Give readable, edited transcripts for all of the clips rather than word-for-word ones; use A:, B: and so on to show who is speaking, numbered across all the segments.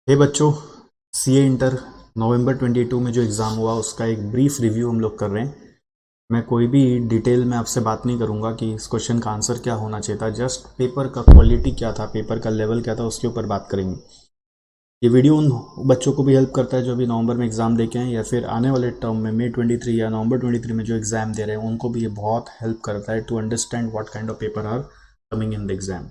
A: हे बच्चों, CA inter नवंबर 22 में जो एग्ज़ाम हुआ उसका एक ब्रीफ रिव्यू हम लोग कर रहे हैं। मैं कोई भी डिटेल में आपसे बात नहीं करूंगा कि इस क्वेश्चन का आंसर क्या होना चाहिए था, जस्ट पेपर का क्वालिटी क्या था, पेपर का लेवल क्या था, उसके ऊपर बात करेंगे। ये वीडियो उन बच्चों को भी हेल्प करता है जो अभी नवंबर में एग्ज़ाम दे के हैं या फिर आने वाले टर्म में मई 23 या नवंबर 23 में जो एग्ज़ाम दे रहे हैं उनको भी ये बहुत हेल्प करता है to understand what kind of paper are coming in the exam.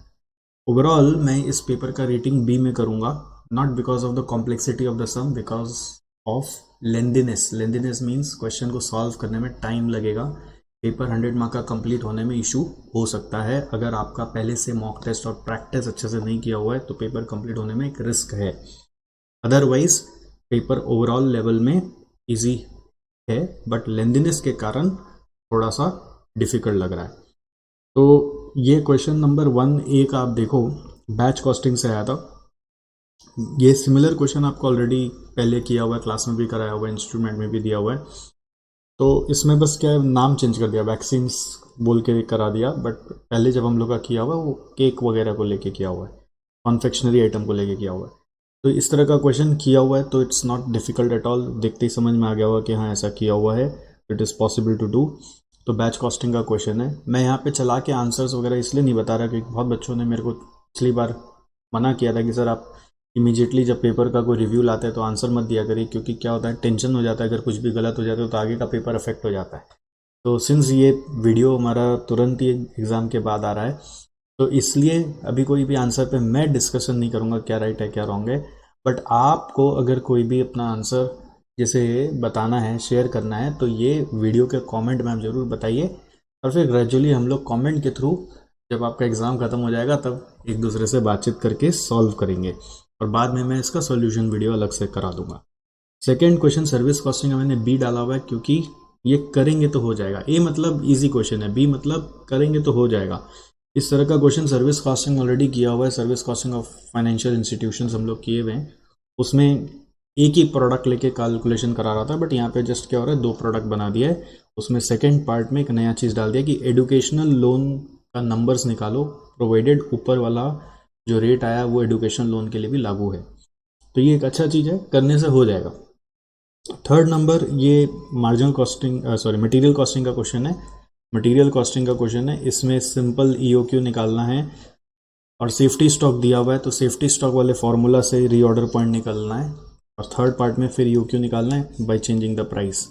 A: Overall मैं इस पेपर का रेटिंग बी में करूंगा, not because of the complexity of the sum, because of lengthiness. Lengthiness means question को सॉल्व करने में टाइम लगेगा। Paper 100 mark का कंप्लीट होने में इशू हो सकता है। अगर आपका पहले से मॉक टेस्ट और प्रैक्टिस अच्छे से नहीं किया हुआ है तो पेपर कंप्लीट होने में एक रिस्क है। अदरवाइज पेपर ओवरऑल लेवल में इजी है, बट लेंदीनेस के कारण थोड़ा सा डिफिकल्ट लग रहा है। तो ये क्वेश्चन नंबर 1A का आप देखो, बैच कॉस्टिंग से आया था। ये सिमिलर क्वेश्चन आपको ऑलरेडी पहले किया हुआ है, क्लास में भी कराया हुआ है, इंस्ट्रूमेंट में भी दिया हुआ है। तो इसमें बस क्या है, नाम चेंज कर दिया, वैक्सीन्स बोल के करा दिया, बट पहले जब हम लोग का किया हुआ है वो केक वगैरह को लेके किया हुआ है, कॉन्फेक्शनरी आइटम को लेके किया हुआ है। तो इस तरह का क्वेश्चन किया हुआ है तो it's not difficult at all, देखते ही समझ में आ गया होगा कि हाँ ऐसा किया हुआ है, it is possible to do. तो बैच कॉस्टिंग का क्वेश्चन है। मैं यहाँ पे चला के आंसर्स वगैरह इसलिए नहीं बता रहा क्योंकि बहुत बच्चों ने मेरे को पिछली बार मना किया था कि सर आप इमीडिएटली जब पेपर का कोई रिव्यू लाते हैं तो आंसर मत दिया करिए, क्योंकि क्या होता है टेंशन हो जाता है, अगर कुछ भी गलत हो जाता है तो आगे का पेपर अफेक्ट हो जाता है। तो सिंस ये वीडियो हमारा तुरंत ही एग्ज़ाम के बाद आ रहा है तो इसलिए अभी कोई भी आंसर पे मैं डिस्कशन नहीं करूँगा क्या राइट है क्या रॉन्ग है। बट आपको अगर कोई भी अपना आंसर जैसे बताना है, शेयर करना है, तो ये वीडियो के कमेंट में आप ज़रूर बताइए और फिर ग्रेजुअली हम लोग कमेंट के थ्रू जब आपका एग्ज़ाम ख़त्म हो जाएगा तब एक दूसरे से बातचीत करके सॉल्व करेंगे और बाद में मैं इसका सॉल्यूशन वीडियो अलग से करा दूंगा। सेकेंड क्वेश्चन सर्विस कॉस्टिंग का मैंने बी डाला हुआ है क्योंकि ये करेंगे तो हो जाएगा। ए मतलब इजी क्वेश्चन है, बी मतलब करेंगे तो हो जाएगा। इस तरह का क्वेश्चन सर्विस कॉस्टिंग ऑलरेडी किया हुआ है, service costing of financial institutions हम लोग किए हुए हैं। उसमें एक ही प्रोडक्ट लेके कैलकुलेशन करा रहा था, बट यहाँ पे जस्ट क्या हो रहा है, दो प्रोडक्ट बना दिया है। उसमें सेकेंड पार्ट में एक नया चीज़ डाल दिया कि एडुकेशनल लोन का नंबर्स निकालो, प्रोवाइडेड ऊपर वाला जो रेट आया वो एडुकेशन लोन के लिए भी लागू है। तो ये एक अच्छा चीज़ है, करने से हो जाएगा। थर्ड नंबर ये मार्जिनल कॉस्टिंग मटेरियल कॉस्टिंग का क्वेश्चन है। मटेरियल कॉस्टिंग का क्वेश्चन है, इसमें सिंपल ईओक्यू निकालना है और सेफ्टी स्टॉक दिया हुआ है तो सेफ्टी स्टॉक वाले फॉर्मूला से रीऑर्डर पॉइंट निकालना है और थर्ड पार्ट में फिर ईओक्यू निकालना है बाय चेंजिंग द प्राइस।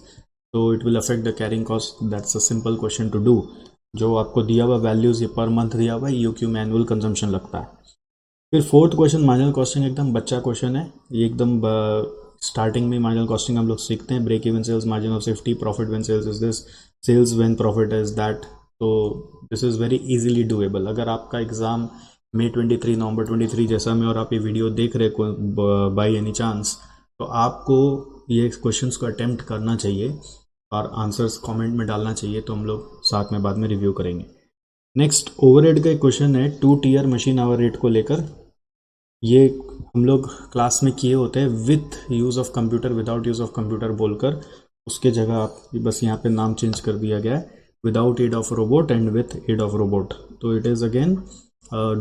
A: तो it will affect the carrying cost, that's a simple question to do. जो आपको दिया हुआ वैल्यूज ये पर मंथ दिया हुआ है, ईओक्यू में एनुअल कंजम्पशन लगता है। फिर फोर्थ क्वेश्चन मार्जिनल कॉस्टिंग, एकदम बच्चा क्वेश्चन है ये, एकदम स्टार्टिंग में मार्जिनल कॉस्टिंग हम लोग सीखते हैं। Break even sales, margin of safety, profit when sales is this, sales when profit is that. तो this is very easily doable. अगर आपका एग्ज़ाम मई 23 नवंबर 23 जैसा में और आप ये वीडियो देख रहे बाई एनी चांस, तो आपको ये क्वेश्चंस को अटेम्प्ट करना चाहिए और आंसर्स कमेंट में डालना चाहिए, तो हम लोग साथ में बाद में रिव्यू करेंगे। नेक्स्ट ओवरहेड का एक क्वेश्चन है 2 टीयर मशीन आवर रेट को लेकर। ये हम लोग क्लास में किए होते हैं with use of computer, without use of computer बोलकर, उसके जगह आप बस यहाँ पे नाम चेंज कर दिया गया है, without aid of robot and with aid of robot. तो it is again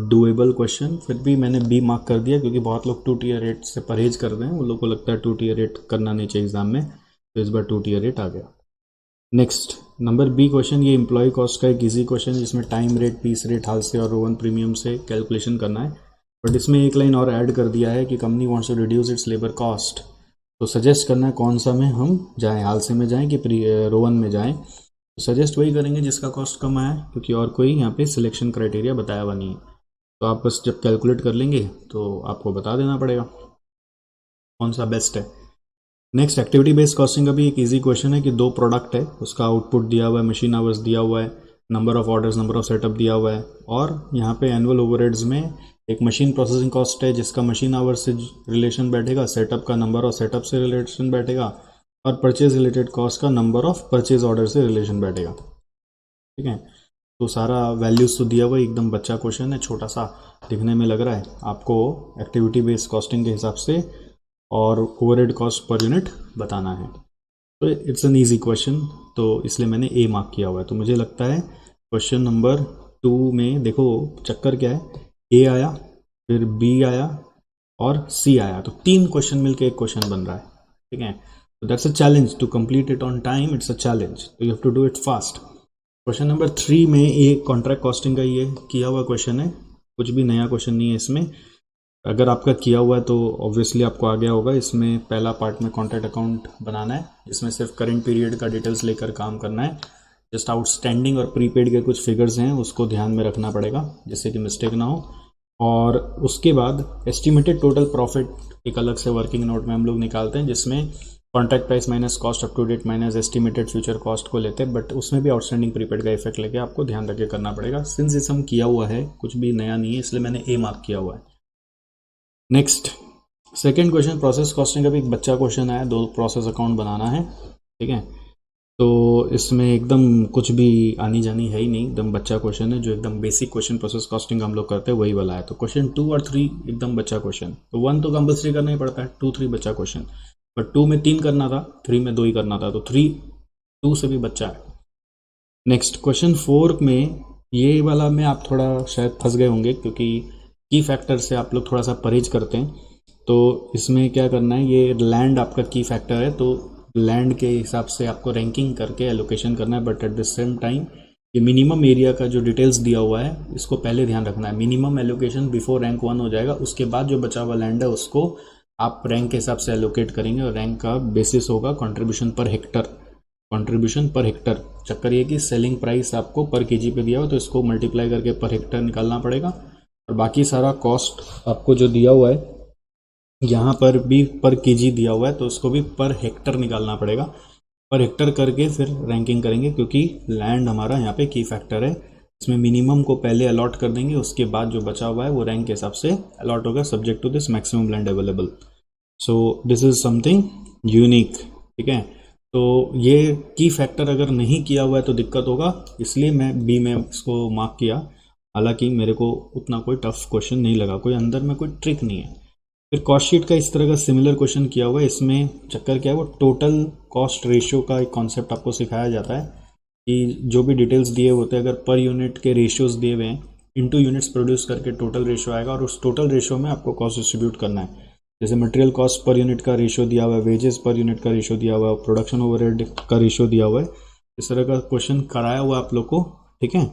A: doable question. फिर भी मैंने बी मार्क कर दिया क्योंकि बहुत लोग 2 टीयर रेट से परहेज कर रहे हैं, उन लोग को लगता है 2 टीयर रेट करना नहीं चाहिए एग्जाम में, तो इस बार 2 टीयर रेट आ गया। नेक्स्ट नंबर बी क्वेश्चन, ये एम्प्लॉय कॉस्ट का एक इजी क्वेश्चन जिसमें टाइम रेट, पीस रेट, हाल से और रोवन प्रीमियम से कैलकुलेशन करना है। बट इसमें एक लाइन और ऐड कर दिया है कि company wants to reduce its labour cost. तो सजेस्ट करना है कौन सा में हम जाएं, हाल से में जाएं कि रोवन में जाएं। तो सजेस्ट वही करेंगे जिसका कॉस्ट कम आया, क्योंकि और कोई यहाँ पे सिलेक्शन क्राइटेरिया बताया हुआ नहीं है। तो आप बस जब कैलकुलेट कर लेंगे तो आपको बता देना पड़ेगा कौन सा बेस्ट है। नेक्स्ट एक्टिविटी बेस्ड कॉस्टिंग का भी एक इजी क्वेश्चन है कि दो प्रोडक्ट है, उसका आउटपुट दिया हुआ है, मशीन आवर्स दिया हुआ है, number of orders, number of setup दिया हुआ है, और यहाँ पे एनुअल ओवरहेड्स में एक मशीन प्रोसेसिंग कॉस्ट है जिसका मशीन आवर्स से रिलेशन बैठेगा, सेटअप का नंबर ऑफ सेटअप से रिलेशन बैठेगा, और परचेज रिलेटेड कॉस्ट का नंबर ऑफ परचेज ऑर्डर से रिलेशन बैठेगा। ठीक है, तो सारा वैल्यूज तो दिया हुआ है, एकदम बच्चा क्वेश्चन है, छोटा सा दिखने में लग रहा है। आपको एक्टिविटी बेस्ड कॉस्टिंग के हिसाब से और ओवरहेड कॉस्ट पर यूनिट बताना है। तो इट्स एन ईजी क्वेश्चन, तो इसलिए मैंने ए मार्क किया हुआ है। तो मुझे लगता है क्वेश्चन नंबर 2 में देखो चक्कर क्या है, ए आया, फिर बी आया और सी आया, तो 3 क्वेश्चन मिलके एक क्वेश्चन बन रहा है, ठीक है। तो that's a challenge to complete it on time, it's a challenge, तो you have to do it fast. Question number 3 में एक कॉन्ट्रैक्ट कॉस्टिंग का ये किया हुआ क्वेश्चन है, कुछ भी नया क्वेश्चन नहीं है इसमें। अगर आपका किया हुआ है तो ऑब्वियसली आपको आ गया होगा। इसमें पहला पार्ट में कॉन्ट्रैक्ट अकाउंट बनाना है, इसमें सिर्फ करंट पीरियड का डिटेल्स लेकर काम करना है। जस्ट आउटस्टैंडिंग और प्रीपेड के कुछ फिगर्स हैं, उसको ध्यान में रखना पड़ेगा जिससे कि मिस्टेक ना हो। और उसके बाद एस्टिमेटेड टोटल प्रॉफिट एक अलग से वर्किंग नोट में हम लोग निकालते हैं, जिसमें contract price minus cost up to date minus estimated future cost को लेते हैं, बट उसमें भी आउटस्टैंडिंग प्रीपेड का इफेक्ट लेके आपको ध्यान रख के करना पड़ेगा। सिंस इस हम किया हुआ है, कुछ भी नया नहीं है, इसलिए मैंने ए मार्क किया हुआ है। Next second question, process costing का भी एक बच्चा क्वेश्चन आया, 2 प्रोसेस अकाउंट बनाना है, ठीक है। तो इसमें एकदम कुछ भी आनी जानी है ही नहीं, एकदम बच्चा क्वेश्चन है, जो एकदम बेसिक क्वेश्चन प्रोसेस कॉस्टिंग हम लोग करते हैं वही वाला है। तो क्वेश्चन 2 और 3 एकदम बच्चा क्वेश्चन, तो 1 तो कंपल्सरी करना ही पड़ता है, 2 3 बच्चा क्वेश्चन, बट 2 में 3 करना था, 3 में 2 ही करना था, तो 3 2 से भी बच्चा है। नेक्स्ट क्वेश्चन 4 में ये वाला में आप थोड़ा शायद फंस गए होंगे, क्योंकि की फैक्टर से आप लोग थोड़ा सा परहेज करते हैं। तो इसमें क्या करना है, ये लैंड आपका की फैक्टर है, तो लैंड के हिसाब से आपको रैंकिंग करके एलोकेशन करना है, but at the same time ये मिनिमम एरिया का जो डिटेल्स दिया हुआ है इसको पहले ध्यान रखना है। मिनिमम एलोकेशन बिफोर रैंक 1 हो जाएगा, उसके बाद जो बचा हुआ लैंड है उसको आप रैंक के हिसाब से एलोकेट करेंगे, और रैंक का बेसिस होगा contribution per hectare. Contribution per hectare, चक्कर ये कि सेलिंग प्राइस आपको पर केजी पे दिया हो, तो इसको मल्टीप्लाई करके पर हेक्टर निकालना पड़ेगा, और बाकी सारा कॉस्ट आपको जो दिया हुआ है यहाँ पर भी पर केजी दिया हुआ है, तो उसको भी पर हेक्टर निकालना पड़ेगा। पर हेक्टर करके फिर रैंकिंग करेंगे, क्योंकि लैंड हमारा यहाँ पे की फैक्टर है। इसमें मिनिमम को पहले अलॉट कर देंगे, उसके बाद जो बचा हुआ है वो रैंक के हिसाब से अलॉट होगा, subject to this maximum land available. So this is something unique, ठीक है। तो ये की फैक्टर अगर नहीं किया हुआ है तो दिक्कत होगा, इसलिए मैं बी में इसको मार्क किया। हालांकि मेरे को उतना कोई टफ क्वेश्चन नहीं लगा, कोई अंदर में कोई ट्रिक नहीं है। फिर कॉस्ट शीट का इस तरह का सिमिलर क्वेश्चन किया हुआ है, इसमें चक्कर क्या है, वो टोटल कॉस्ट रेशियो का एक कॉन्सेप्ट आपको सिखाया जाता है कि जो भी डिटेल्स दिए होते हैं, अगर पर यूनिट के रेशियोज दिए हुए हैं, इनटू यूनिट्स प्रोड्यूस करके टोटल रेशियो आएगा, और उस टोटल रेशियो में आपको कॉस्ट डिस्ट्रीब्यूट करना है। जैसे मटेरियल कॉस्ट पर यूनिट का रेशियो दिया हुआ है, वेजेस पर यूनिट का रेशियो दिया हुआ है, प्रोडक्शन ओवरहेड का रेशियो दिया हुआ है, इस तरह का क्वेश्चन कराया हुआ आप लोग को, ठीक है।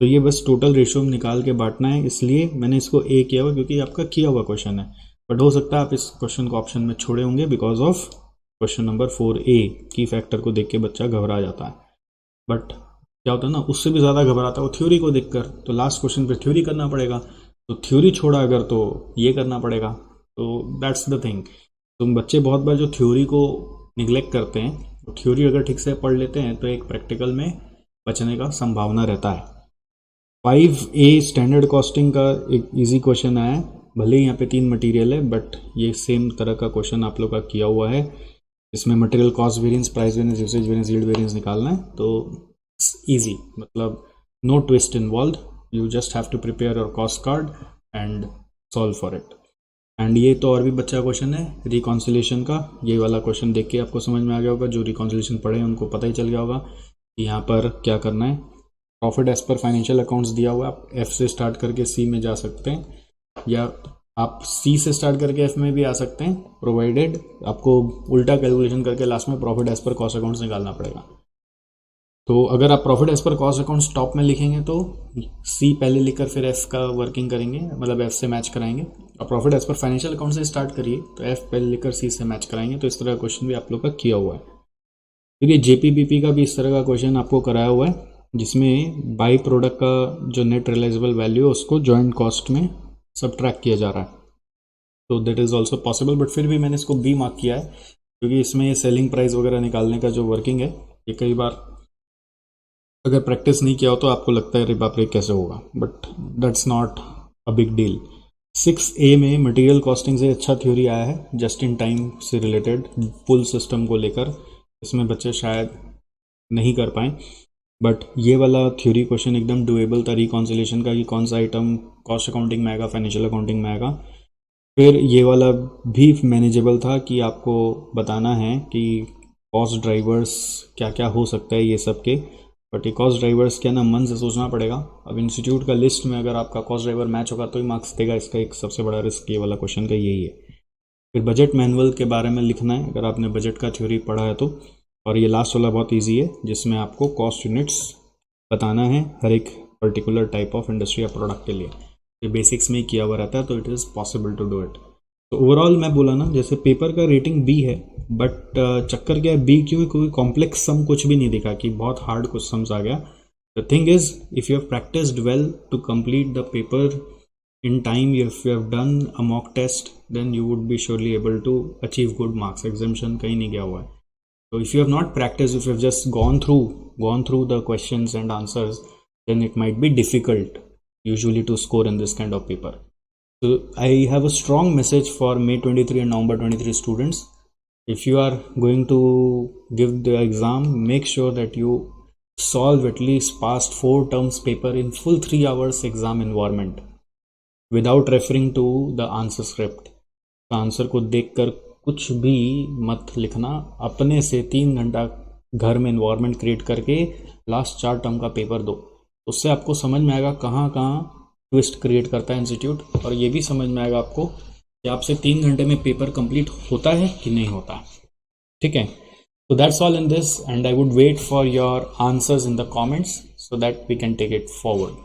A: तो ये बस टोटल रेशियो में निकाल के बांटना है, इसलिए मैंने इसको ए किया हुआ, क्योंकि आपका किया हुआ क्वेश्चन है। बट हो सकता है आप इस क्वेश्चन को ऑप्शन में छोड़े होंगे because of question number 4A, की फैक्टर को देख के बच्चा घबरा जाता है। बट क्या होता है ना, उससे भी ज़्यादा घबराता है वो थ्योरी को देखकर, तो लास्ट क्वेश्चन पे थ्योरी करना पड़ेगा, तो थ्योरी छोड़ा अगर तो ये करना पड़ेगा, तो दैट्स द थिंग। तो बच्चे बहुत बार जो थ्योरी को निगलेक्ट करते हैं, तो थ्योरी अगर ठीक से पढ़ लेते हैं तो एक प्रैक्टिकल में बचने का संभावना रहता है। 5A स्टैंडर्ड कॉस्टिंग का एक इजी क्वेश्चन आया है, भले ही यहाँ पे 3 मटेरियल है, बट ये सेम तरह का क्वेश्चन आप लोग का किया हुआ है। इसमें material cost variance, price variance, usage variance, yield variance निकालना है, तो इजी, मतलब no twist involve, you just have to prepare your cost card and solve for it. And ये तो और भी बच्चा क्वेश्चन है रिकॉन्सिलेशन का, ये वाला क्वेश्चन देख के आपको समझ में आ गया होगा, जो रिकॉन्सिलेशन पढ़े हैं उनको पता ही चल गया होगा कि यहाँ पर क्या करना है। Profit as per financial accounts दिया हुआ है, आप एफ से स्टार्ट करके सी में जा सकते हैं, या आप सी से स्टार्ट करके एफ में भी आ सकते हैं, प्रोवाइडेड आपको उल्टा कैलकुलेशन करके लास्ट में profit as per cost accounts निकालना पड़ेगा। तो अगर आप profit as per cost accounts top में लिखेंगे तो सी पहले लिखकर फिर एफ का वर्किंग करेंगे, मतलब एफ से मैच कराएंगे, और profit as per financial account से स्टार्ट करिए तो एफ पहले लिखकर सी से मैच कराएंगे। तो इस तरह का क्वेश्चन भी आप लोग का किया हुआ है। फिर ये जेपीबीपी का भी इस तरह का क्वेश्चन आपको कराया हुआ है, जिसमें बाई प्रोडक्ट का जो नेट रियलाइजेबल वैल्यू है उसको जॉइंट कॉस्ट में सबट्रैक्ट किया जा रहा है, तो that is also possible, but फिर भी मैंने इसको बी मार्क किया है, क्योंकि इसमें ये सेलिंग प्राइस वगैरह निकालने का जो वर्किंग है, ये कई बार अगर प्रैक्टिस नहीं किया हो तो आपको लगता है अरे बाप रे कैसे होगा, but that's not a big deal. 6A में मटेरियल कॉस्टिंग से अच्छा थ्योरी आया है, जस्ट इन टाइम से रिलेटेड पुल सिस्टम को लेकर, इसमें बच्चे शायद नहीं कर पाए, बट ये वाला थ्योरी क्वेश्चन एकदम डुएबल था रिकॉन्सिलेशन का, कि कौन सा आइटम कॉस्ट अकाउंटिंग में आएगा, फाइनेंशियल अकाउंटिंग में आएगा। फिर ये वाला भी मैनेजेबल था कि आपको बताना है कि कॉस्ट ड्राइवर्स क्या क्या हो सकता है ये सब के, बट ये कॉस्ट ड्राइवर्स क्या ना मन से सोचना पड़ेगा। अब इंस्टीट्यूट का लिस्ट में अगर आपका कॉस्ट ड्राइवर मैच होगा तो ही मार्क्स देगा, इसका एक सबसे बड़ा रिस्क ये वाला क्वेश्चन का यही है। फिर बजट मैनुअल के बारे में लिखना है अगर आपने बजट का थ्योरी पढ़ा है तो, और ये लास्ट वाला बहुत ईजी है जिसमें आपको कॉस्ट यूनिट्स बताना है हर एक पर्टिकुलर टाइप ऑफ इंडस्ट्री या प्रोडक्ट के लिए। ये बेसिक्स में ही किया हुआ रहता है तो it is possible to do it. तो ओवरऑल मैं बोला ना, जैसे पेपर का रेटिंग बी है, बट चक्कर क्या है बी क्यों, कोई कॉम्प्लेक्स सम कुछ भी नहीं दिखा कि बहुत हार्ड कुछ सम्स आ गया। The thing is if you have practised well to complete the paper in time, if you have done a mock test, then you would be surely able to achieve good marks. Exemption कहीं नहीं गया हुआ है। So if you have not practiced, if you have just gone through the questions and answers, then it might be difficult usually to score in this kind of paper. So I have a strong message for May 23 and November 23 students. If you are going to give the exam, make sure that you solve at least past 4 terms paper in full 3 hours exam environment without referring to the answer script. Answer को देखकर कुछ भी मत लिखना, अपने से 3 घंटा घर में इन्वायरमेंट क्रिएट करके लास्ट 4 टर्म का पेपर दो। उससे आपको समझ में आएगा कहाँ कहाँ ट्विस्ट क्रिएट करता है इंस्टीट्यूट, और ये भी समझ में आएगा आपको कि आपसे 3 घंटे में पेपर कंप्लीट होता है कि नहीं होता। ठीक है, so that's all in this, and I would wait for your answers in the comments so that we can take it forward.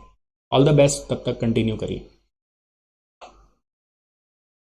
A: All the best, तब तक कंटिन्यू करिए।